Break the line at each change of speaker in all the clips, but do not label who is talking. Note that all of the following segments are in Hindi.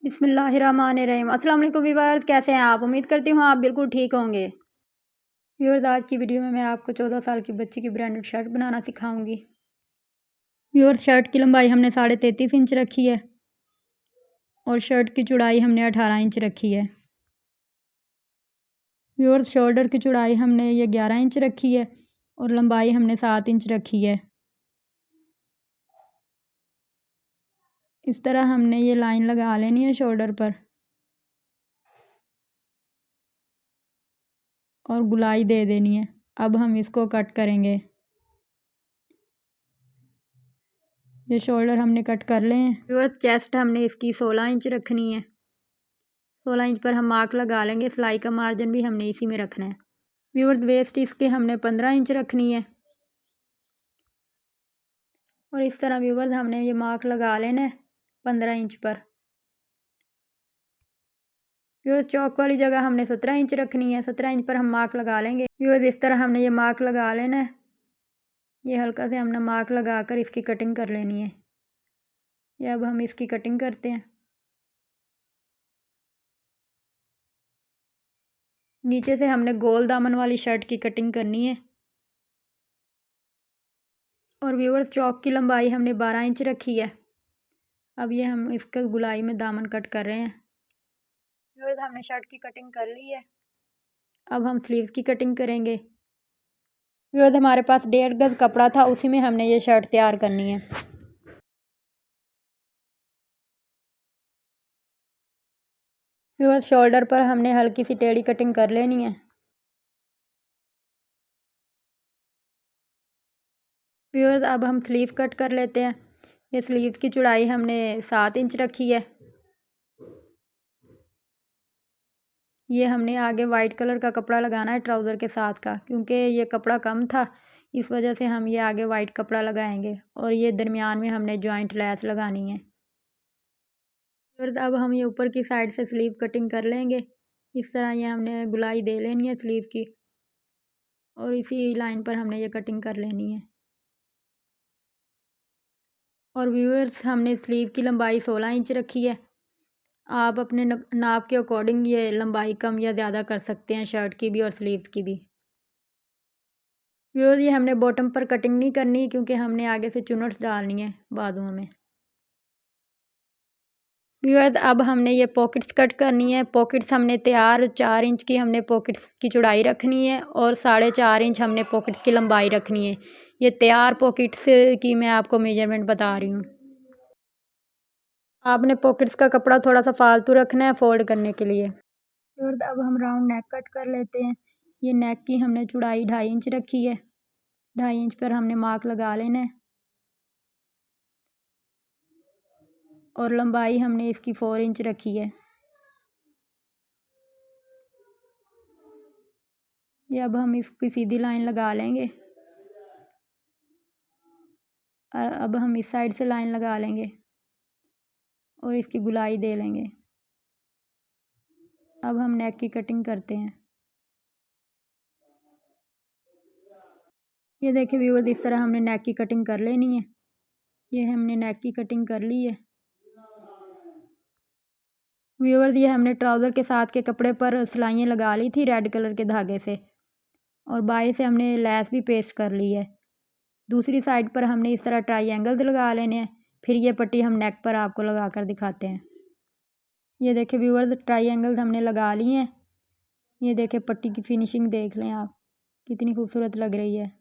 बिस्मिल्लाहिर्रहमानिर्रहीम। अस्सलाम वालेकुम व्यूअर्स, कैसे हैं आप? उम्मीद करती हूँ आप बिल्कुल ठीक होंगे। व्यूअर्स, आज की वीडियो में मैं आपको 14 साल की बच्ची की ब्रांडेड शर्ट बनाना सिखाऊंगी। व्यूअर्स, शर्ट की लंबाई हमने 33.5 इंच रखी है और शर्ट की चौड़ाई हमने 18 इंच रखी है। व्यूअर्स, शोल्डर की चौड़ाई हमने ये 11 इंच रखी है और लंबाई हमने 7 इंच रखी है। इस तरह हमने ये लाइन लगा लेनी है शोल्डर पर और गुलाई दे देनी है। अब हम इसको कट करेंगे। ये शोल्डर हमने कट कर ले हैं। व्यूअर्स, चेस्ट हमने इसकी 16 इंच रखनी है। 16 इंच पर हम मार्क लगा लेंगे। सिलाई का मार्जिन भी हमने इसी में रखना है। व्यूअर्स, वेस्ट इसके हमने 15 इंच रखनी है और इस तरह व्यूअर्स हमने ये मार्क लगा लेना है 15 इंच पर। व्यूअर्स, चौक वाली जगह हमने 17 इंच रखनी है। 17 इंच पर हम मार्क लगा लेंगे। व्यूअर्स, इस तरह हमने ये मार्क लगा लेना है। ये हल्का से हमने मार्क लगा कर इसकी कटिंग कर लेनी है। ये अब हम इसकी कटिंग करते हैं। नीचे से हमने गोल दामन वाली शर्ट की कटिंग करनी है। और व्यूअर्स, चौक की लंबाई हमने 12 इंच रखी है। अब ये हम इसका गुलाई में दामन कट कर रहे हैं। व्यूअर्स, हमने शर्ट की कटिंग कर ली है। अब हम स्लीव की कटिंग करेंगे। व्यूअर्स, हमारे पास 1.5 गज कपड़ा था, उसी में हमने ये शर्ट तैयार करनी है। व्यूअर्स, शोल्डर पर हमने हल्की सी टेढ़ी कटिंग कर लेनी है। व्यूअर्स, अब हम स्लीव कट कर लेते हैं। ये स्लीव की चौड़ाई हमने 7 इंच रखी है। ये हमने आगे वाइट कलर का कपड़ा लगाना है ट्राउज़र के साथ का, क्योंकि ये कपड़ा कम था, इस वजह से हम ये आगे वाइट कपड़ा लगाएंगे। और ये दरमियान में हमने जॉइंट लैस लगानी है। फिर अब हम ये ऊपर की साइड से स्लीव कटिंग कर लेंगे। इस तरह ये हमने गुलाई दे लेनी है स्लीव की और इसी लाइन पर हमने ये कटिंग कर लेनी है। और व्यूअर्स, हमने स्लीव की लंबाई 16 इंच रखी है। आप अपने नाप के अकॉर्डिंग ये लंबाई कम या ज़्यादा कर सकते हैं, शर्ट की भी और स्लीव की भी। व्यूअर्स, ये हमने बॉटम पर कटिंग नहीं करनी, क्योंकि हमने आगे से चुन्नट डालनी है बाजुओं में। व्यूअर्स, अब हमने ये पॉकेट्स कट करनी है। पॉकेट्स हमने तैयार 4 इंच की हमने पॉकेट्स की चौड़ाई रखनी है और 4.5 इंच हमने पॉकेट्स की लंबाई रखनी है। ये तैयार पॉकेट्स की मैं आपको मेजरमेंट बता रही हूँ। आपने पॉकेट्स का कपड़ा थोड़ा सा फालतू रखना है फोल्ड करने के लिए। व्यूअर्स, अब हम राउंड नेक कट कर लेते हैं। ये नेक की हमने चौड़ाई 2.5 इंच रखी है। 2.5 इंच पर हमने मार्क लगा लेना है और लंबाई हमने इसकी 4 इंच रखी है। ये अब हम इसकी सीधी लाइन लगा लेंगे और अब हम इस साइड से लाइन लगा लेंगे और इसकी गुलाई दे लेंगे। अब हम नेक की कटिंग करते हैं। ये देखिए व्यूअर्स, इस तरह हमने नेक की कटिंग कर लेनी है। ये हमने नेक की कटिंग कर ली है। व्यूअर्स, ये हमने ट्राउज़र के साथ के कपड़े पर सिलाइयाँ लगा ली थी रेड कलर के धागे से और बाहर से हमने लेस भी पेस्ट कर ली है। दूसरी साइड पर हमने इस तरह ट्रायंगल्स लगा लेने हैं। फिर ये पट्टी हम नेक पर आपको लगा कर दिखाते हैं। ये देखिए व्यूअर्स, ट्रायंगल्स हमने लगा लिए हैं। ये देखिए पट्टी की फिनिशिंग देख लें आप, कितनी खूबसूरत लग रही है।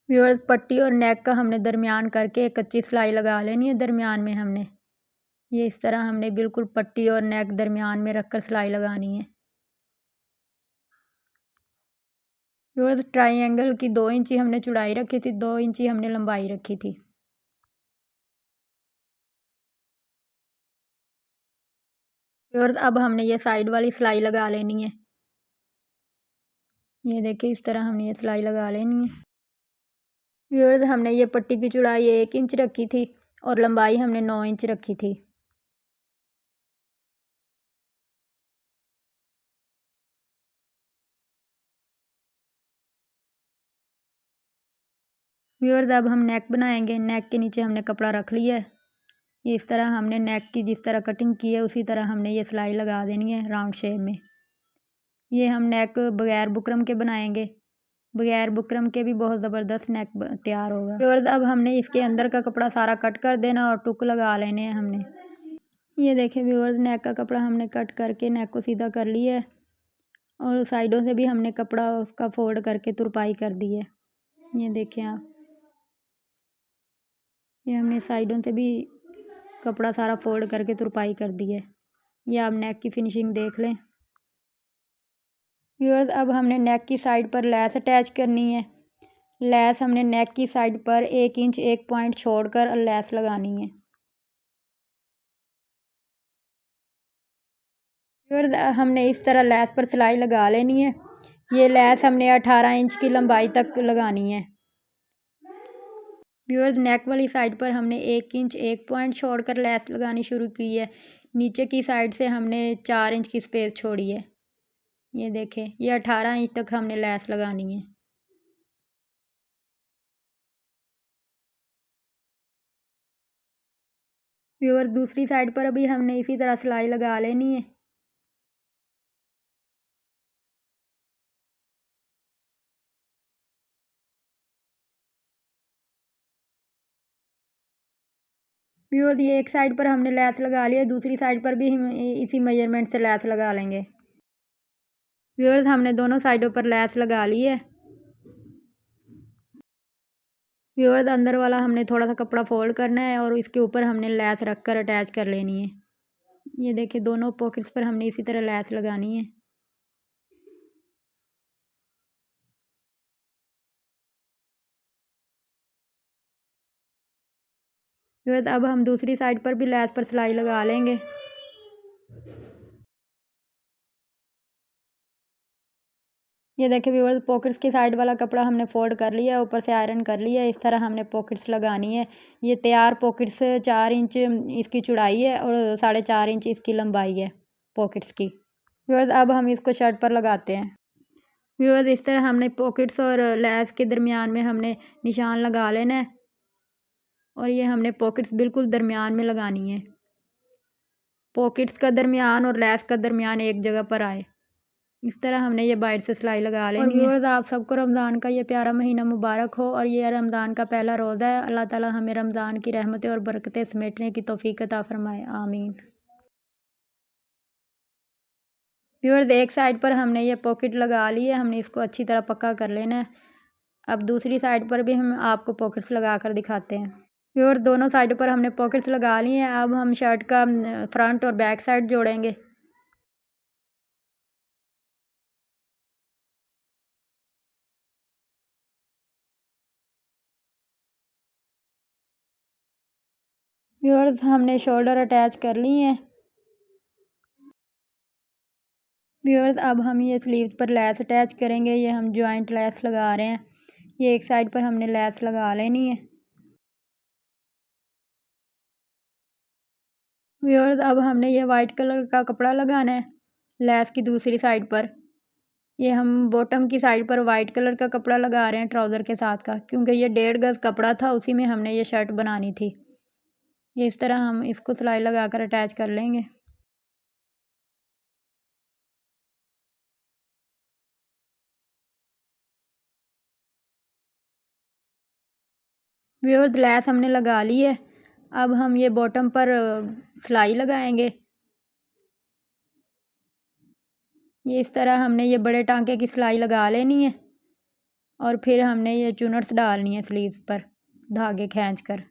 व्यूअर्स, पट्टी और नेक का हमने दरमियान करके एक कच्ची सिलाई लगा लेनी है दरमियान में हमने। ये इस तरह हमने बिल्कुल पट्टी और नेक दरमियान में रखकर सिलाई लगानी है। व्यूअर्स, ट्रायंगल की 2 इंची हमने चौड़ाई रखी थी, 2 इंची हमने लंबाई रखी थी। व्यूअर्स, अब हमने ये साइड वाली सिलाई लगा लेनी है। ये देखिए इस तरह हमने ये सिलाई लगा लेनी है। व्यूअर्स, हमने ये पट्टी की चौड़ाई 1 इंच रखी थी और लंबाई हमने 9 इंच रखी थी। व्यूअर्स अब हम नेक बनाएंगे। नेक के नीचे हमने कपड़ा रख लिया है। ये इस तरह हमने नेक की जिस तरह कटिंग की है उसी तरह हमने ये सिलाई लगा देनी है राउंड शेप में। ये हम नेक बगैर बुकरम के बनाएंगे। बगैर बुकरम के भी बहुत ज़बरदस्त नेक तैयार होगा। व्यूअर्स अब हमने इसके अंदर का कपड़ा सारा कट कर देना और टुक लगा लेने हैं हमने। ये देखें व्यूअर्स, नेक का कपड़ा हमने कट करके नेक को सीधा कर लिया है और साइडों से भी हमने कपड़ा उसका फोल्ड करके तुरपाई कर दी है। ये देखें आप, ये हमने साइडों से भी कपड़ा सारा फोल्ड करके तुरपाई कर दी है। ये आप नेक की फिनिशिंग देख लें। व्यूअर्स अब हमने नेक की साइड पर लेस अटैच करनी है। लेस हमने नेक की साइड पर 1 इंच 1 पॉइंट छोड़कर लेस लगानी है। व्यूअर्स हमने इस तरह लेस पर सिलाई लगा लेनी है। ये लेस हमने 18 इंच की लंबाई तक लगानी है। व्यूअर्स नेक वाली साइड पर हमने 1 इंच 1 पॉइंट छोड़कर लेस लगानी शुरू की है। नीचे की साइड से हमने 4 इंच की स्पेस छोड़ी है। ये देखें, ये 18 इंच तक हमने लेस लगानी है। व्यूअर्स दूसरी साइड पर अभी हमने इसी तरह सिलाई लगा लेनी है। व्यूअर्स ये एक साइड पर हमने लेस लगा लिया, दूसरी साइड पर भी हम इसी मेजरमेंट से लेस लगा लेंगे। व्यूअर्स हमने दोनों साइडों पर लेस लगा ली है। व्यूअर्स अंदर वाला हमने थोड़ा सा कपड़ा फोल्ड करना है और इसके ऊपर हमने लेस रख कर अटैच कर लेनी है। ये देखिए, दोनों पॉकेट्स पर हमने इसी तरह लेस लगानी है। व्यूअर्स अब हम दूसरी साइड पर भी लेस पर सिलाई लगा लेंगे। ये देखिए व्यूअर्स, पॉकेट्स की साइड वाला कपड़ा हमने फोल्ड कर लिया है, ऊपर से आयरन कर लिया है। इस तरह हमने पॉकेट्स लगानी है। ये तैयार पॉकेट्स 4 इंच इसकी चौड़ाई है और 4.5 इंच इसकी लंबाई है पॉकेट्स की। व्यूअर्स अब हम इसको शर्ट पर लगाते हैं। व्यूअर्स इस तरह हमने पॉकेट्स और लेस के दरमियान में हमने निशान लगा लेना है और ये हमने पॉकेट्स बिल्कुल दरमियान में लगानी है। पॉकेट्स का दरमियान और लेस का दरमियान एक जगह पर आए, इस तरह हमने ये बाहर से सिलाई लगा लेनी है। और व्यूअर्स आप सबको रमज़ान का ये प्यारा महीना मुबारक हो और ये रमज़ान का पहला रोज़ा है। अल्लाह ताला हमें रमज़ान की रहमतें और बरकतें समेटने की तौफीक अता फरमाए, आमीन। व्यूअर्स एक साइड पर हमने ये पॉकेट लगा ली है, हमने इसको अच्छी तरह पक्का कर लेना है। अब दूसरी साइड पर भी हम आपको पॉकेट्स लगा कर दिखाते हैं। व्यूअर्स दोनों साइडों पर हमने पॉकेट्स लगा ली हैं। अब हम शर्ट का फ्रंट और बैक साइड जोड़ेंगे। व्यूअर्स हमने शोल्डर अटैच कर ली हैं। व्यूअर्स अब हम ये स्लीव्स पर लेस अटैच करेंगे। ये हम जॉइंट लेस लगा रहे हैं। ये एक साइड पर हमने लेस लगा लेनी है। व्यूअर्स अब हमने ये वाइट कलर का कपड़ा लगाना है लेस की दूसरी साइड पर। ये हम बॉटम की साइड पर वाइट कलर का कपड़ा लगा रहे हैं ट्राउज़र के साथ का, क्योंकि ये 1.5 गज़ कपड़ा था, उसी में हमने ये शर्ट बनानी थी। ये इस तरह हम इसको सिलाई लगा कर अटैच कर लेंगे। व्यूअर्स लेस हमने लगा ली है। अब हम ये बॉटम पर सिलाई लगाएंगे। ये इस तरह हमने ये बड़े टांके की सिलाई लगा लेनी है और फिर हमने ये चुनट्स डालनी है स्लीव्स पर धागे खींच कर।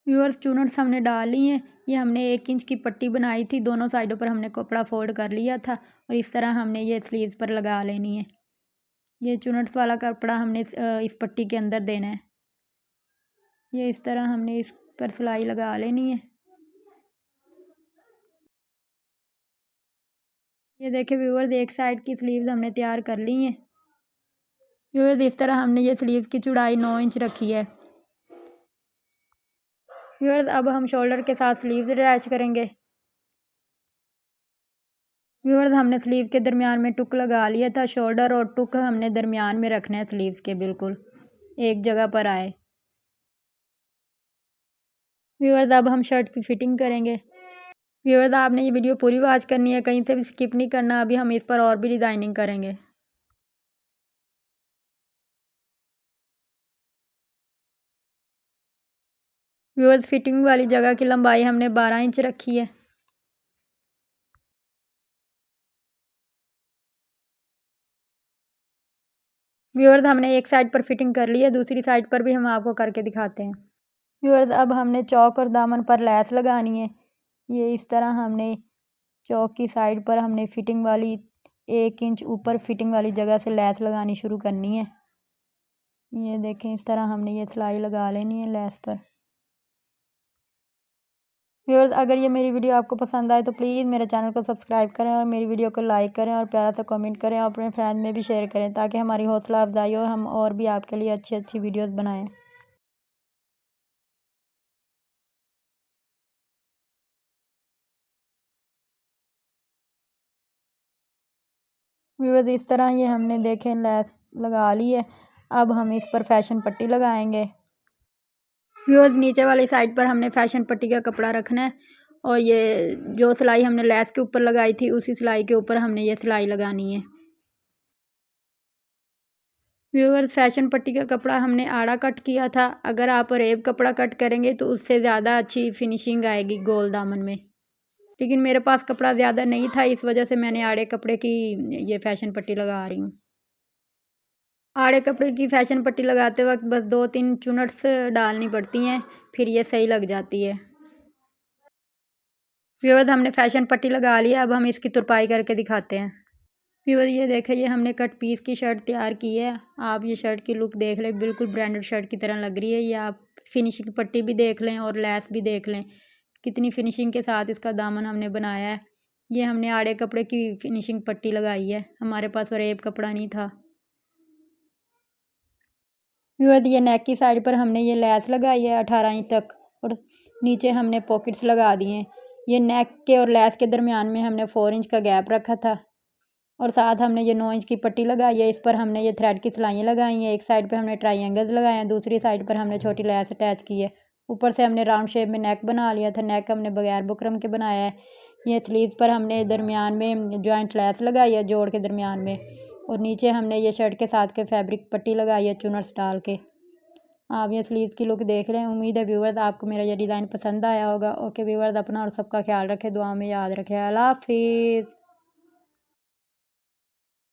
व्यूअर्स चुनट्स हमने डाल ली हैं। ये हमने 1 इंच की पट्टी बनाई थी, दोनों साइडों पर हमने कपड़ा फोल्ड कर लिया था और इस तरह हमने ये स्लीव्स पर लगा लेनी है। ये चुनट्स वाला कपड़ा हमने इस पट्टी के अंदर देना है। ये इस तरह हमने इस पर सिलाई लगा लेनी है। ये देखिए व्यूअर्स, एक साइड की स्लीव्स हमने तैयार कर ली हैं। व्यूअर्स इस तरह हमने ये स्लीव की चौड़ाई 9 इंच रखी है। व्यूअर्स अब हम शोल्डर के साथ स्लीव्स अटैच करेंगे। व्यूअर्स हमने स्लीव के दरमियान में टुक लगा लिया था। शोल्डर और टुक हमने दरमियान में रखना है स्लीव के, बिल्कुल एक जगह पर आए। व्यूअर्स अब हम शर्ट की फिटिंग करेंगे। व्यूअर्स आपने ये वीडियो पूरी वॉच करनी है, कहीं से भी स्किप नहीं करना। अभी हम इस पर और भी डिज़ाइनिंग करेंगे। व्यूअर्स फिटिंग वाली जगह की लंबाई हमने 12 इंच रखी है। व्यूअर्स हमने एक साइड पर फिटिंग कर ली है, दूसरी साइड पर भी हम आपको करके दिखाते हैं। व्यूअर्स अब हमने चौक और दामन पर लैस लगानी है। ये इस तरह हमने चौक की साइड पर हमने फिटिंग वाली 1 इंच ऊपर फिटिंग वाली जगह से लैस लगानी शुरू करनी है। ये देखें, इस तरह हमने ये सिलाई लगा लेनी है लैस पर। व्यूअर्स अगर ये मेरी वीडियो आपको पसंद आए तो प्लीज़ मेरे चैनल को सब्सक्राइब करें और मेरी वीडियो को लाइक करें और प्यारा सा कमेंट करें और अपने फ्रेंड में भी शेयर करें, ताकि हमारी हौसला अफजाई हो और हम और भी आपके लिए अच्छी अच्छी वीडियोस बनाएं। व्यूअर्स इस तरह ये हमने देखें लैस लगा ली है। अब हम इस पर फैशन पट्टी लगाएंगे। व्यूअर्स नीचे वाली साइड पर हमने फैशन पट्टी का कपड़ा रखना है और ये जो सिलाई हमने लैस के ऊपर लगाई थी उसी सिलाई के ऊपर हमने ये सिलाई लगानी है। व्यूअर्स फैशन पट्टी का कपड़ा हमने आड़ा कट किया था। अगर आप रेब कपड़ा कट करेंगे तो उससे ज़्यादा अच्छी फिनिशिंग आएगी गोल दामन में, लेकिन मेरे पास कपड़ा ज़्यादा नहीं था, इस वजह से मैंने आड़े कपड़े की ये फैशन पट्टी लगा रही हूँ। आड़े कपड़े की फैशन पट्टी लगाते वक्त बस 2-3 चुनट्स डालनी पड़ती हैं, फिर ये सही लग जाती है। व्यूअर्स हमने फैशन पट्टी लगा ली है, अब हम इसकी तुरपाई करके दिखाते हैं। व्यूअर्स ये देखें, ये हमने कट पीस की शर्ट तैयार की है। आप ये शर्ट की लुक देख लें, बिल्कुल ब्रांडेड शर्ट की तरह लग रही है। ये आप फिनिशिंग पट्टी भी देख लें और लैस भी देख लें, कितनी फिनिशिंग के साथ इसका दामन हमने बनाया है। ये हमने आड़े कपड़े की फिनिशिंग पट्टी लगाई है, हमारे पास रेब कपड़ा नहीं था। व्यूअर्स ये नेक की साइड पर हमने ये लैस लगाई है 18 इंच तक और नीचे हमने पॉकेट्स लगा दिए हैं। ये नेक के और लैस के दरमियान में हमने 4 इंच का गैप रखा था और साथ हमने ये 9 इंच की पट्टी लगाई है। इस पर हमने ये थ्रेड की सिलाइयाँ लगाई हैं। एक साइड पे हमने ट्रायंगल्स लगाए हैं, दूसरी साइड पर हमने छोटी लैस अटैच की है। ऊपर से हमने राउंड शेप में नेक बना लिया था। नेक हमने बगैर बुकरम के बनाया है। ये स्लीव्स पर हमने दरमियान में जॉइंट लैस लगाई है जोड़ के दरमियान में, और नीचे हमने ये शर्ट के साथ के फैब्रिक पट्टी लगाई है चुनर्स डाल के। आप ये स्लीव्स की लुक देख रहे हैं। उम्मीद है व्यूअर्स आपको मेरा ये डिज़ाइन पसंद आया होगा। ओके व्यूअर्स, अपना और सबका ख्याल रखें, दुआ में याद रखें। अल्लाह हाफिज़।